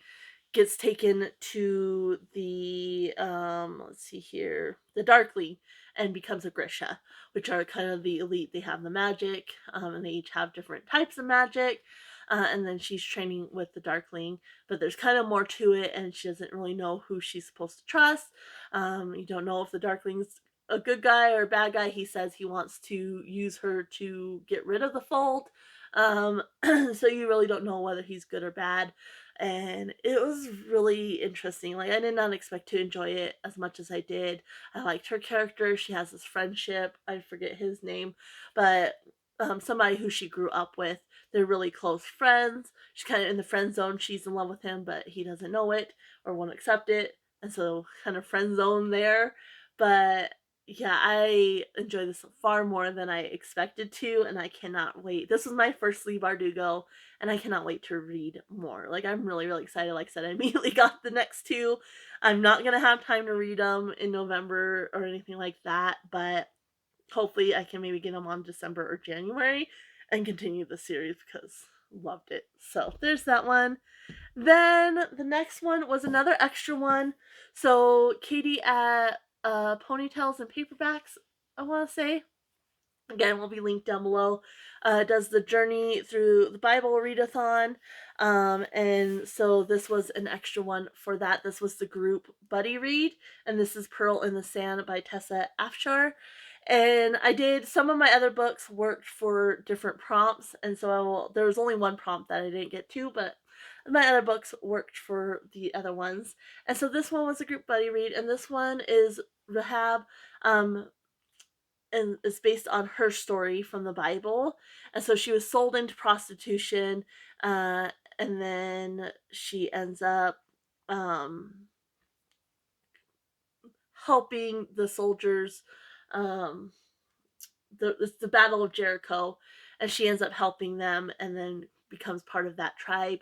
S1: gets taken to the let's see here, the Darkly, and becomes a Grisha, which are kind of the elite. They have the magic, and they each have different types of magic. And then she's training with the Darkling, but there's kind of more to it, and she doesn't really know who she's supposed to trust. You don't know if the Darkling's a good guy or a bad guy. He says he wants to use her to get rid of the fold. So you really don't know whether he's good or bad. And it was really interesting. Like I did not expect to enjoy it as much as I did. I liked her character. She has this friendship. I forget his name, but somebody who she grew up with. They're really close friends. She's kind of in the friend zone. She's in love with him, but he doesn't know it or won't accept it, and so kind of friend zone there. But yeah, I enjoy this far more than I expected to, and I cannot wait. This was my first Leigh Bardugo, and I cannot wait to read more. Like, I'm really, really excited. Like I said, I immediately got the next two. I'm not going to have time to read them in November or anything like that, but hopefully I can maybe get them on December or January and continue the series because loved it. So there's that one. Then the next one was another extra one. So Katie at Ponytails and Paperbacks, I want to say. Again, will be linked down below. Does the journey through the Bible readathon. And so this was an extra one for that. This was the group buddy read, and this is Pearl in the Sand by Tessa Afshar. And I did some of my other books worked for different prompts, and so there was only one prompt that I didn't get to, but my other books worked for the other ones. And so this one was a group buddy read, and this one is Rahab. Um, and it's based on her story from the Bible. And so she was sold into prostitution, uh, and then she ends up um, helping the soldiers. Um, it's the Battle of Jericho, and she ends up helping them, and then becomes part of that tribe.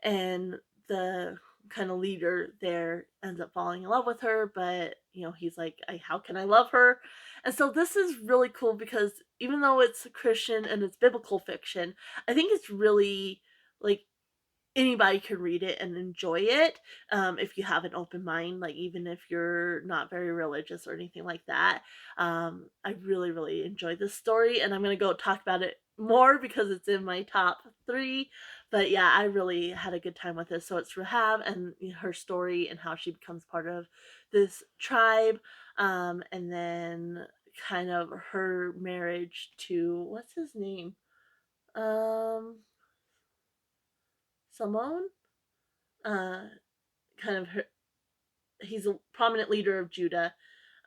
S1: And the kind of leader there ends up falling in love with her, but he's like, how can I love her? And so this is really cool because even though it's Christian and it's biblical fiction, I think it's really like anybody can read it and enjoy it, if you have an open mind, like even if you're not very religious or anything like that. I really, really enjoyed this story, and I'm going to go talk about it more because it's in my top three. But yeah, I really had a good time with this. So it's Rahab and her story and how she becomes part of this tribe, and then kind of her marriage to, what's his name? Um, Simone? Uh, kind of her, he's a prominent leader of Judah,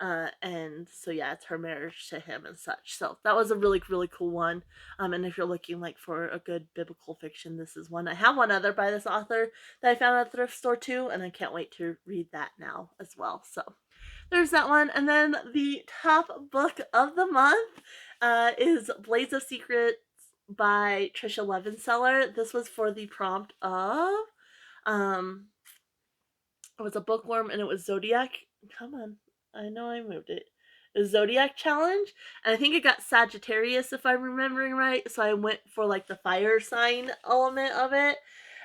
S1: and so yeah, it's her marriage to him and such. So that was a really, really cool one. And if you're looking like for a good biblical fiction, this is one. I have one other by this author that I found at the thrift store too, and I can't wait to read that now as well. So there's that one. And then the top book of the month is Blades of Secrets by Tricia Levenseller. This was for the prompt of um it was a bookworm, and it was Zodiac. Come on. I know I moved it. It was Zodiac Challenge. And I think it got Sagittarius, if I'm remembering right. So I went for like the fire sign element of it.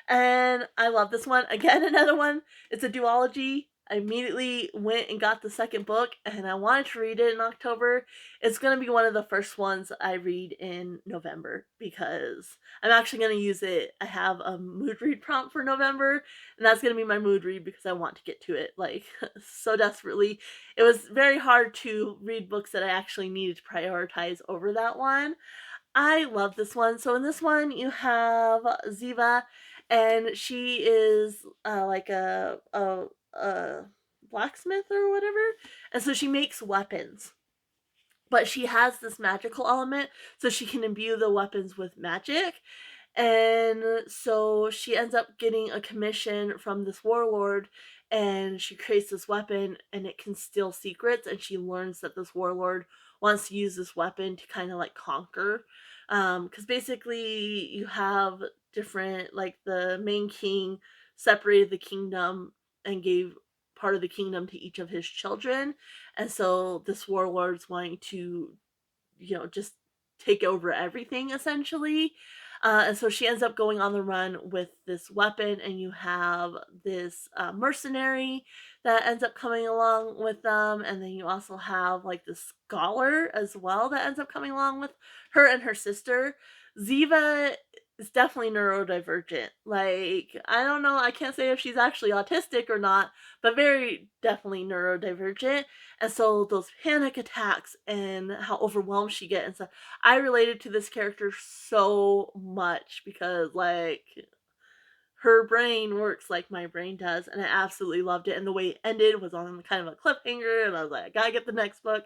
S1: And I love this one. Again, another one. It's a duology. I immediately went and got the second book, and I wanted to read it in October. It's going to be one of the first ones I read in November because I'm actually going to use it. I have a mood read prompt for November, and that's going to be my mood read because I want to get to it like so desperately. It was very hard to read books that I actually needed to prioritize over that one. I love this one. So in this one, you have Ziva, and she is like a blacksmith or whatever, and so she makes weapons. But she has this magical element, so she can imbue the weapons with magic. And so she ends up getting a commission from this warlord, and she creates this weapon, and it can steal secrets, and she learns that this warlord wants to use this weapon to kind of like conquer, because basically you have different, like the main king separated the kingdom and gave part of the kingdom to each of his children, and so this warlord's wanting to just take over everything essentially. And so she ends up going on the run with this weapon, and you have this mercenary that ends up coming along with them, and then you also have like this scholar as well that ends up coming along with her and her sister. Ziva is definitely neurodivergent. Like, I don't know, I can't say if she's actually autistic or not, but very definitely neurodivergent. And so those panic attacks and how overwhelmed she gets and stuff, I related to this character so much because like her brain works like my brain does, and I absolutely loved it. And the way it ended was on kind of a cliffhanger, and I was like, I gotta get the next book,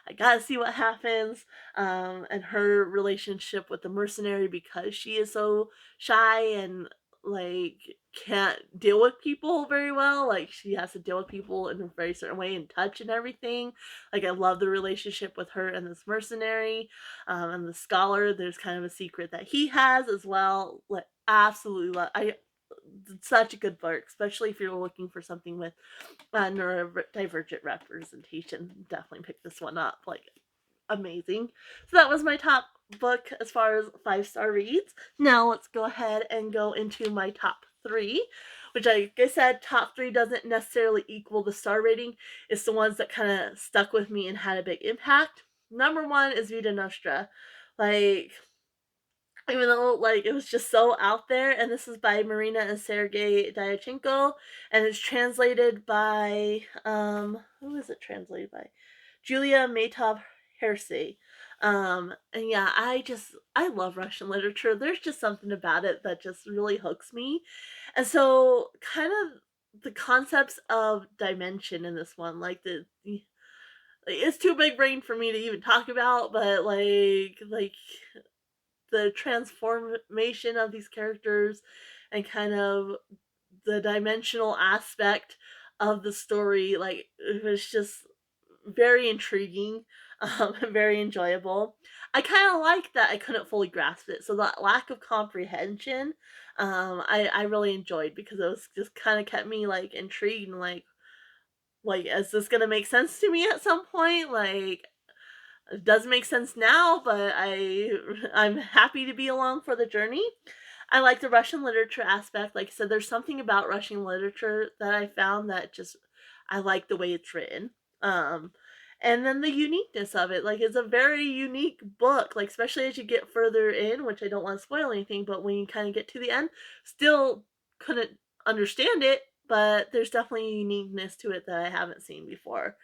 S1: I gotta see what happens. And her relationship with the mercenary, because she is so shy and like can't deal with people very well, like she has to deal with people in a very certain way and touch and everything. Like, I love the relationship with her and this mercenary. And the scholar, there's kind of a secret that he has as well. Like, absolutely love. I Such a good book, especially if you're looking for something with neurodivergent representation. Definitely pick this one up. Like, amazing. So that was my top book as far as 5-star reads. Now let's go ahead and go into my top three, which, like I said, top three doesn't necessarily equal the star rating. It's the ones that kind of stuck with me and had a big impact. number one is Vita Nostra. Like, even though like it was just so out there, and this is by Marina and Sergei Dyachenko, and it's translated by who is it translated by? Julia Matov Hersey. And yeah, I love Russian literature. There's just something about it that just really hooks me. And so kind of the concepts of dimension in this one, like it's too big brain for me to even talk about, but like the transformation of these characters and kind of the dimensional aspect of the story, like it was just very intriguing, very enjoyable. I kind of like that I couldn't fully grasp it, so that lack of comprehension, I really enjoyed, because it was just kind of kept me like intrigued and like is this gonna make sense to me at some point? Like, it doesn't make sense now, but I'm happy to be along for the journey. I like the Russian literature aspect. Like I said, there's something about Russian literature that I found that just I like the way it's written. Um and then the uniqueness of it. Like, it's a very unique book, like especially as you get further in, which I don't want to spoil anything, but when you kind of get to the end, still couldn't understand it, but there's definitely a uniqueness to it that I haven't seen before.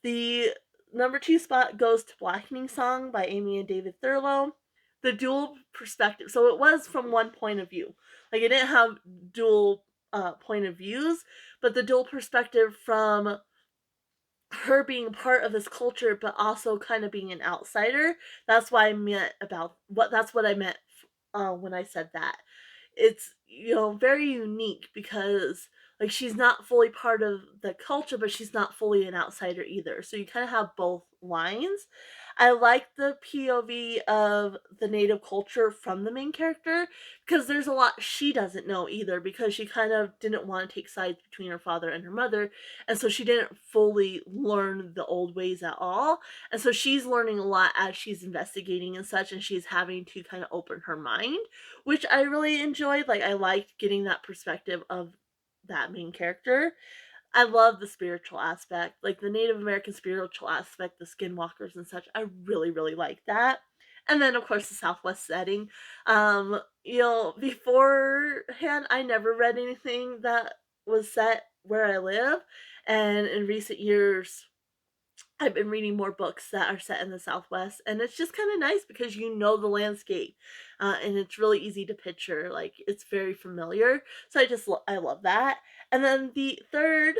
S1: The number two spot goes to Blackening Song by Amy and David Thurlow. The dual perspective. So it was from one point of view. Like, it didn't have dual point of views, but the dual perspective from her being part of this culture, but also kind of being an outsider. That's why I meant about what. That's what I meant when I said that. It's, very unique, because like she's not fully part of the culture, but she's not fully an outsider either, so you kind of have both lines. I like the POV of the native culture from the main character, because there's a lot she doesn't know either, because she kind of didn't want to take sides between her father and her mother, and so she didn't fully learn the old ways at all, and so she's learning a lot as she's investigating and such, and she's having to kind of open her mind, which I really enjoyed. Like, I liked getting that perspective of that main character. I love the spiritual aspect, like the Native American spiritual aspect, the skinwalkers and such. I really, really like that. And then, of course, the Southwest setting. Beforehand, I never read anything that was set where I live. And in recent years, I've been reading more books that are set in the Southwest, and it's just kind of nice because you know the landscape, and it's really easy to picture. Like, it's very familiar, so I love that. And then the third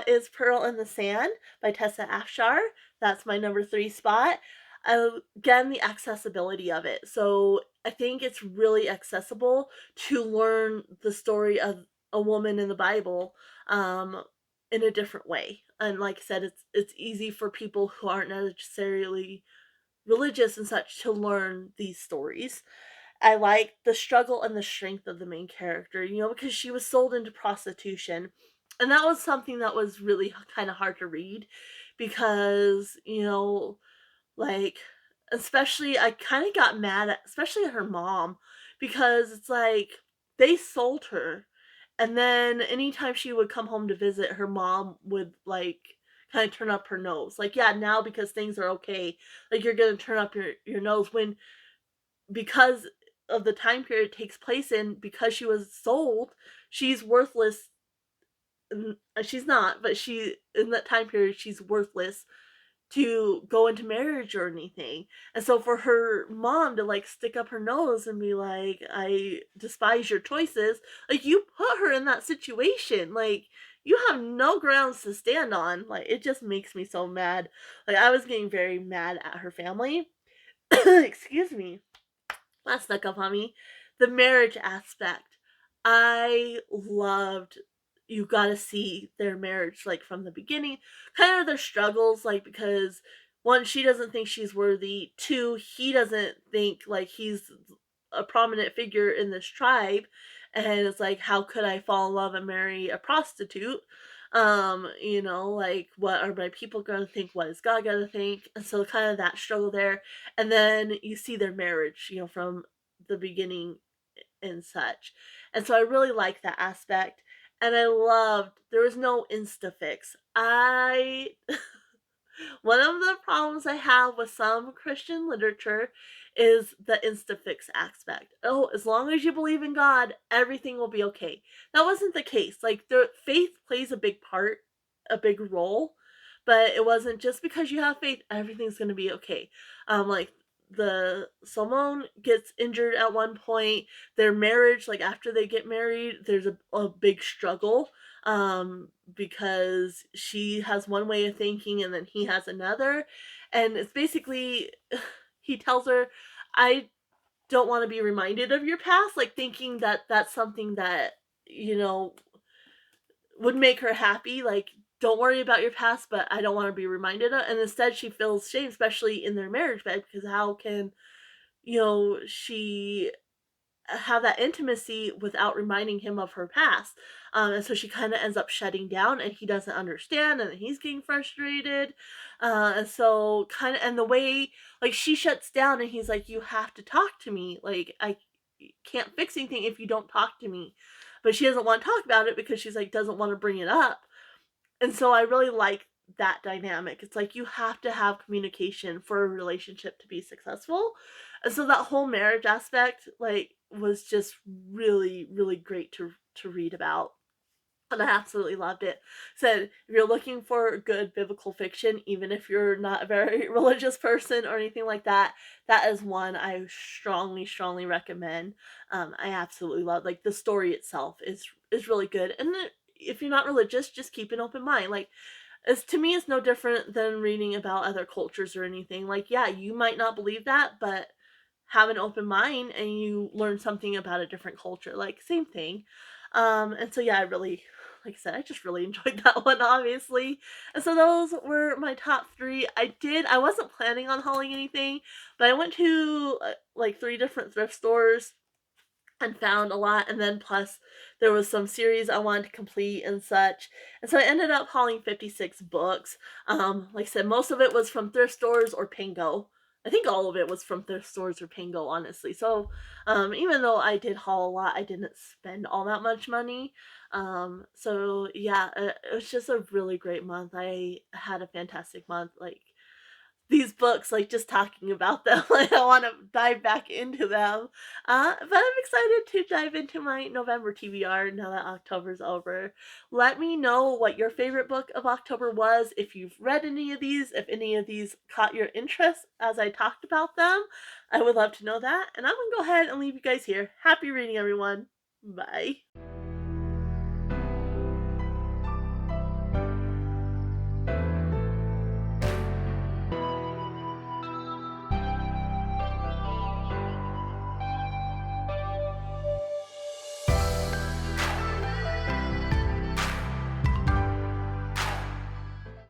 S1: is Pearl in the Sand by Tessa Afshar. That's my number three spot. Again, the accessibility of it. So I think it's really accessible to learn the story of a woman in the Bible, in a different way. And like I said, it's easy for people who aren't necessarily religious and such to learn these stories. I like the struggle and the strength of the main character, because she was sold into prostitution. And that was something that was really kind of hard to read, because, like, especially I kind of got mad at especially at her mom, because it's like they sold her, and then anytime she would come home to visit, her mom would like kind of turn up her nose. Like, yeah, now because things are okay, like you're gonna turn up your nose, when because of the time period it takes place in, because she was sold, she's worthless. She's not, but she in that time period she's worthless to go into marriage or anything. And so for her mom to like stick up her nose and be like, I despise your choices, like, you put her in that situation. Like, you have no grounds to stand on. Like, it just makes me so mad. Like, I was getting very mad at her family. Excuse me. That snuck up on me. The marriage aspect. I loved, you got to see their marriage, like from the beginning, kind of their struggles, like, because one, she doesn't think she's worthy, two, he doesn't think like he's a prominent figure in this tribe, and it's like, how could I fall in love and marry a prostitute? Like, what are my people gonna think, what is God gonna think? And so kind of that struggle there. And then you see their marriage, from the beginning and such. And so I really like that aspect. And I loved, there was no insta fix. I One of the problems I have with some Christian literature is the instafix aspect. Oh, as long as you believe in God, everything will be okay. That wasn't the case. Like, the faith plays a big part, a big role, but it wasn't just because you have faith, everything's going to be okay. Like, the Salmon gets injured at one point. Their marriage, like after they get married, there's a big struggle, because she has one way of thinking and then he has another. And it's basically, he tells her, I don't want to be reminded of your past, like thinking that that's something that, you know, would make her happy. Like, don't worry about your past, but I don't want to be reminded of. And instead, she feels shame, especially in their marriage bed, because how can, she have that intimacy without reminding him of her past. And so she kind of ends up shutting down, and he doesn't understand, and he's getting frustrated. And so kind of, and the way, like, she shuts down, and he's like, you have to talk to me. Like, I can't fix anything if you don't talk to me. But she doesn't want to talk about it because she's like, doesn't want to bring it up. And so I really like that dynamic. It's like you have to have communication for a relationship to be successful. And so that whole marriage aspect, like, was just really, really great to read about. And I absolutely loved it. Said, if you're looking for good biblical fiction, even if you're not a very religious person or anything like that, that is one I strongly, strongly recommend. I absolutely love, like, the story itself is really good. And if you're not religious, just keep an open mind. Like, as to me, it's no different than reading about other cultures or anything. Like, yeah, you might not believe that, but have an open mind and you learn something about a different culture. Like, same thing. And so yeah, I really, like I said, I just really enjoyed that one, obviously. And so those were my top three. I wasn't planning on hauling anything, but I went to like three different thrift stores and found a lot, and then plus there was some series I wanted to complete and such. And so I ended up hauling 56 books. Like I said, most of it was from thrift stores or Pingo. I think all of it was from thrift stores or Pingo, honestly. So even though I did haul a lot, I didn't spend all that much money. So yeah, it was just a really great month. I had a fantastic month. Like, these books, like, just talking about them, like, I want to dive back into them. But I'm excited to dive into my November TBR now that October's over. Let me know what your favorite book of October was, if you've read any of these, if any of these caught your interest as I talked about them. I would love to know that. And I'm going to go ahead and leave you guys here. Happy reading, everyone. Bye.